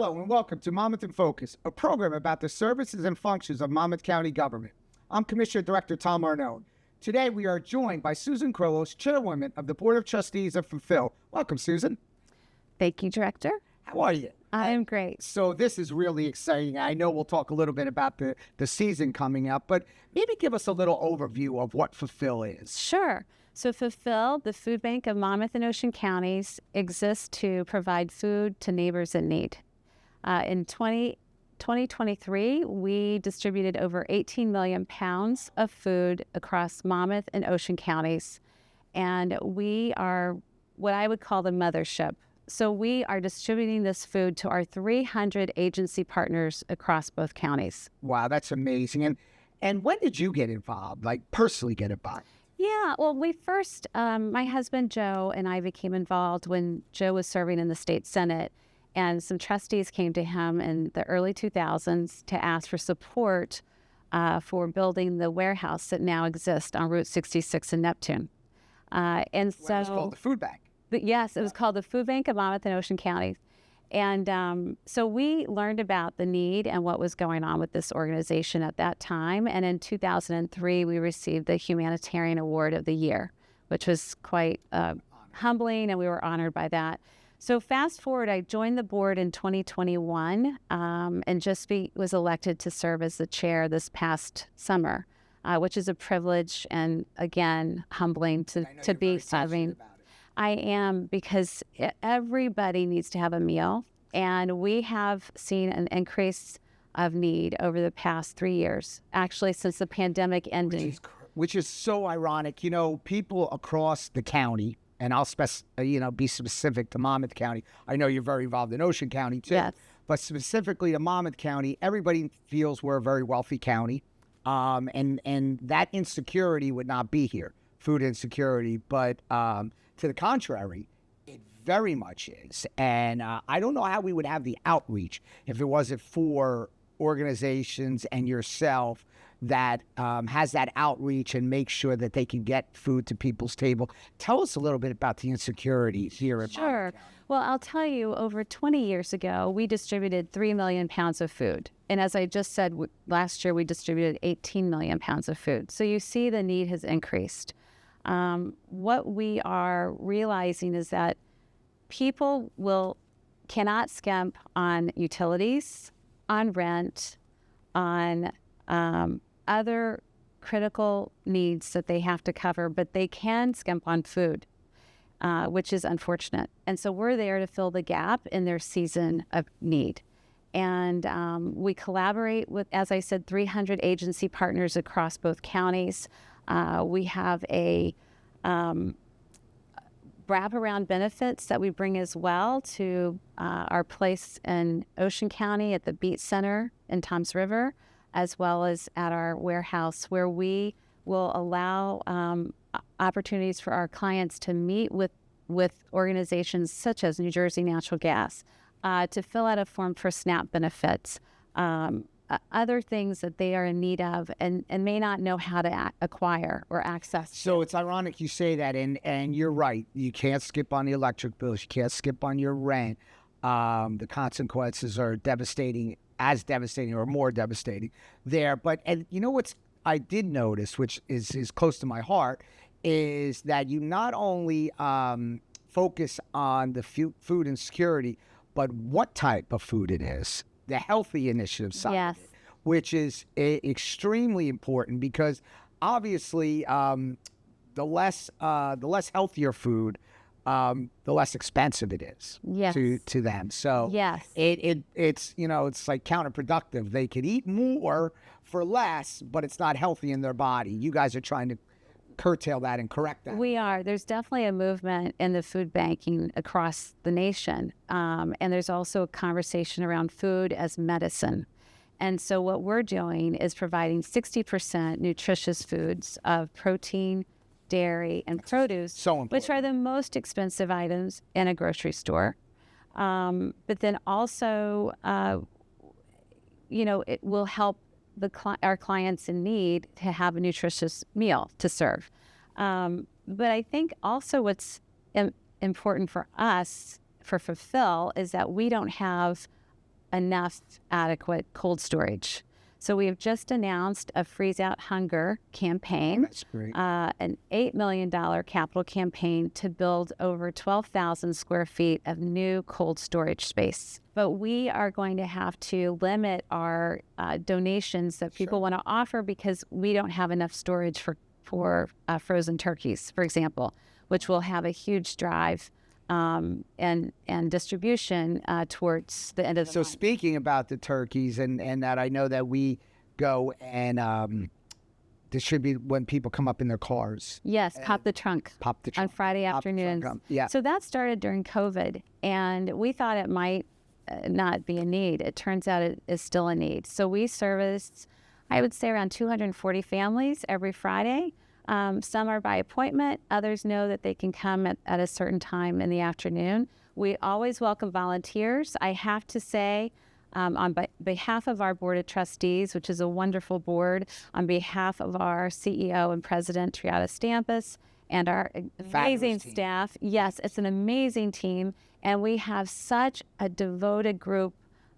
Hello and welcome to Monmouth in Focus, a program about the services and functions of Monmouth County government. I'm Commissioner Director Tom Arnone. Today we are joined by Susan Krillos, Chairwoman of the Board of Trustees of Fulfill. Welcome, Susan. Thank you, Director. How are you? I am great. So this is really exciting. I know we'll talk a little bit about the season coming up, but maybe give us a little overview of what Fulfill is. Sure. So Fulfill, the food bank of Monmouth and Ocean counties, exists to provide food to neighbors in need. In 2023, we distributed over 18 million pounds of food across Monmouth and Ocean counties. And we are what I would call the mothership. So we are distributing this food to our 300 agency partners across both counties. Wow, that's amazing. And when did you get involved, like personally get involved? Yeah, well, we first, my husband Joe and I became involved when Joe was serving in the state Senate, and some trustees came to him in the early 2000s to ask for support for building the warehouse that now exists on Route 66 in Neptune. And so Well, it's called the food bank. Yes, it was called the Food Bank of Monmouth and Ocean counties. And so we learned about the need and what was going on with this organization at that time. And in 2003, we received the Humanitarian Award of the Year, which was quite humbling, and we were honored by that. So fast forward, I joined the board in 2021 and was elected to serve as the chair this past summer, which is a privilege and, again, humbling to be serving. I am, because everybody needs to have a meal, and we have seen an increase of need over the past 3 years, actually since the pandemic ended. Which is so ironic. You know, people across the county, and I'll be specific to Monmouth County. I know you're very involved in Ocean County too, Yes. But specifically to Monmouth County, everybody feels we're a very wealthy county, and that insecurity would not be here, food insecurity, but to the contrary, it very much is. And I don't know how we would have the outreach if it wasn't for organizations and yourself that has that outreach and makes sure that they can get food to people's table. Tell us a little bit about the insecurities here in Sure. Monmouth County. Well, I'll tell you, over 20 years ago, we distributed 3 million pounds of food. And as I just said, last year we distributed 18 million pounds of food. So you see the need has increased. What we are realizing is that people cannot skimp on utilities, on rent, on other critical needs that they have to cover, but they can skimp on food, which is unfortunate. And so we're there to fill the gap in their season of need. And we collaborate with, as I said, 300 agency partners across both counties. We have a wraparound benefits that we bring as well to our place in Ocean County at the Beat Center in Toms River, as well as at our warehouse, where we will allow opportunities for our clients to meet with organizations such as New Jersey Natural Gas to fill out a form for SNAP benefits, other things that they are in need of and may not know how to acquire or access. So it's ironic you say that, and you're right. You can't skip on the electric bills. You can't skip on your rent. The consequences are devastating or more devastating there. But and you know what's I did notice, which is close to my heart, is that you not only focus on the food insecurity, but what type of food it is. The healthy initiative side, Yes. of it, which is extremely important because obviously the less healthier food, the less expensive it is Yes. to them. So Yes. it's it's like counterproductive. They could eat more for less, but it's not healthy in their body. You guys are trying to curtail that and correct that. We are. There's definitely a movement in the food banking across the nation. And there's also a conversation around food as medicine. And so what we're doing is providing 60% nutritious foods of protein, dairy, and produce, So important. which are the most expensive items in a grocery store. But then also, it will help our clients in need to have a nutritious meal to serve. But I think also what's important for us, for Fulfill, is that we don't have enough adequate cold storage. So we have just announced a Freeze Out Hunger campaign, That's great. an $8 million capital campaign to build over 12,000 square feet of new cold storage space. But we are going to have to limit our donations that people want to offer because we don't have enough storage for frozen turkeys, for example, which will have a huge drive and distribution towards the end of the So month. speaking about the turkeys and that, I know that we go and distribute when people come up in their cars. Yes, pop the trunk. Pop the On trunk. Friday Pop the trunk afternoons. up. Yeah. So that started during COVID, and we thought it might not be a need. It turns out it is still a need. So we service, I would say, around 240 families every Friday. Some are by appointment. Others know that they can come at a certain time in the afternoon. We always welcome volunteers. I have to say, on behalf of our Board of Trustees, which is a wonderful board, on behalf of our CEO and President, Triada Stampas, and our amazing team. staff. Yes, it's an amazing team. And we have such a devoted group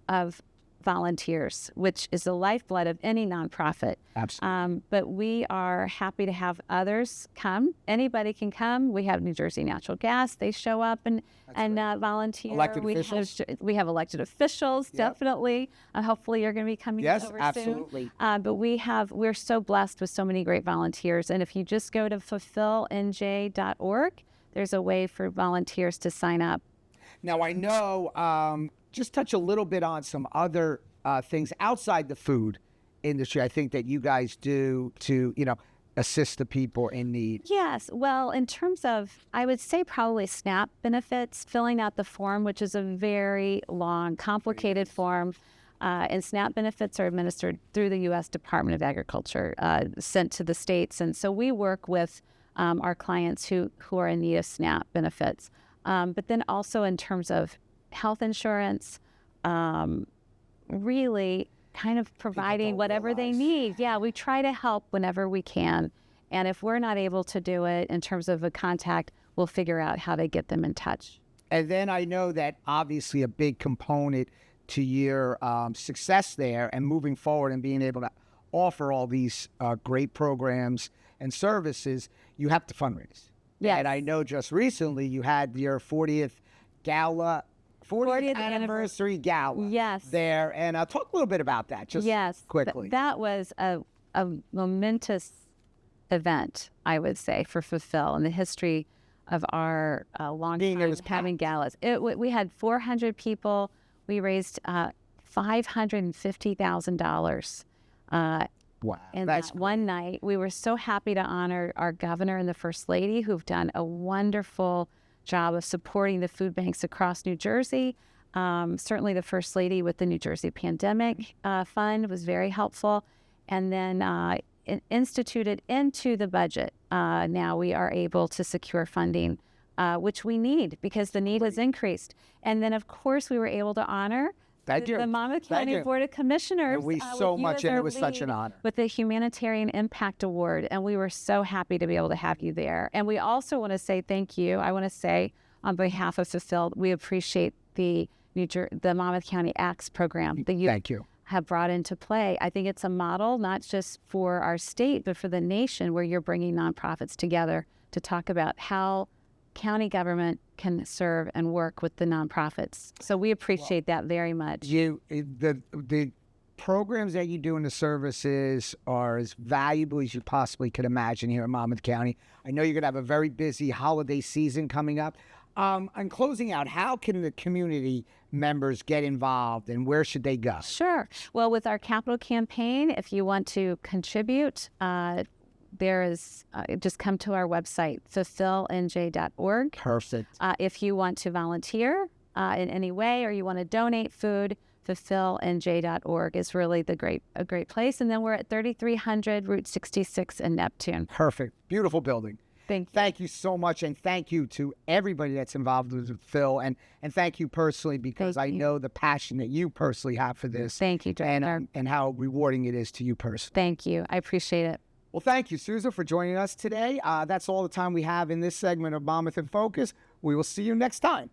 of volunteers, which is the lifeblood of any nonprofit. Absolutely. But we are happy to have others come. Anybody can come. We have New Jersey Natural Gas. They show up and volunteer. Elected we officials? We have elected officials, Yep. definitely. Hopefully you're going to be coming Yes, over absolutely. soon. But we're so blessed with so many great volunteers. And if you just go to fulfillnj.org, there's a way for volunteers to sign up. Now, I know, just touch a little bit on some other things outside the food industry, I think that you guys do to, assist the people in need. Yes. Well, in terms of, I would say probably SNAP benefits, filling out the form, which is a very long, complicated form. And SNAP benefits are administered through the U.S. Department of Agriculture, sent to the states. And so we work with our clients who are in need of SNAP benefits. But then also in terms of health insurance, really kind of providing don't whatever they realize. need. Yeah, we try to help whenever we can. And if we're not able to do it in terms of a contact, we'll figure out how to get them in touch. And then I know that obviously a big component to your success there and moving forward and being able to offer all these great programs and services, you have to fundraise. Yes. And I know just recently you had your 40th gala, 40th anniversary gala. Yes. There. And talk a little bit about that, just Yes, quickly. that was a momentous event, I would say, for Fulfill in the history of our long Being there time was having galas. We had 400 people. We raised $550,000 Wow. in That's that one night. We were so happy to honor our governor and the First Lady, who've done a wonderful job of supporting the food banks across New Jersey. Certainly the First Lady with the New Jersey Pandemic Fund was very helpful. And then instituted into the budget, now we are able to secure funding, which we need because the need has increased. And then, of course, we were able to honor the Monmouth County Board of Commissioners. And we with so you much, as and our it was such an lead honor. with the Humanitarian Impact Award, and we were so happy to be able to have you there. And we also want to say thank you. I want to say on behalf of Fulfilled, we appreciate the Monmouth County Acts program that you Thank you. have brought into play. I think it's a model not just for our state, but for the nation, where you're bringing nonprofits together to talk about how county government can serve and work with the nonprofits. So we appreciate that very much. The programs that you do in the services are as valuable as you possibly could imagine here in Monmouth County. I know you're going to have a very busy holiday season coming up. On closing out, how can the community members get involved and where should they go? Sure. Well, with our capital campaign, if you want to contribute, there is just come to our website, fulfillnj.org. Perfect. If you want to volunteer in any way or you want to donate food, fulfillnj.org is really a great place. And then we're at 3300 Route 66 in Neptune. Perfect. Beautiful building. Thank you so much, and thank you to everybody that's involved with Phil, and thank you personally because I know the passion that you personally have for this. Thank you, Director. And how rewarding it is to you personally. Thank you. I appreciate it. Well, thank you, Susan, for joining us today. That's all the time we have in this segment of Monmouth in Focus. We will see you next time.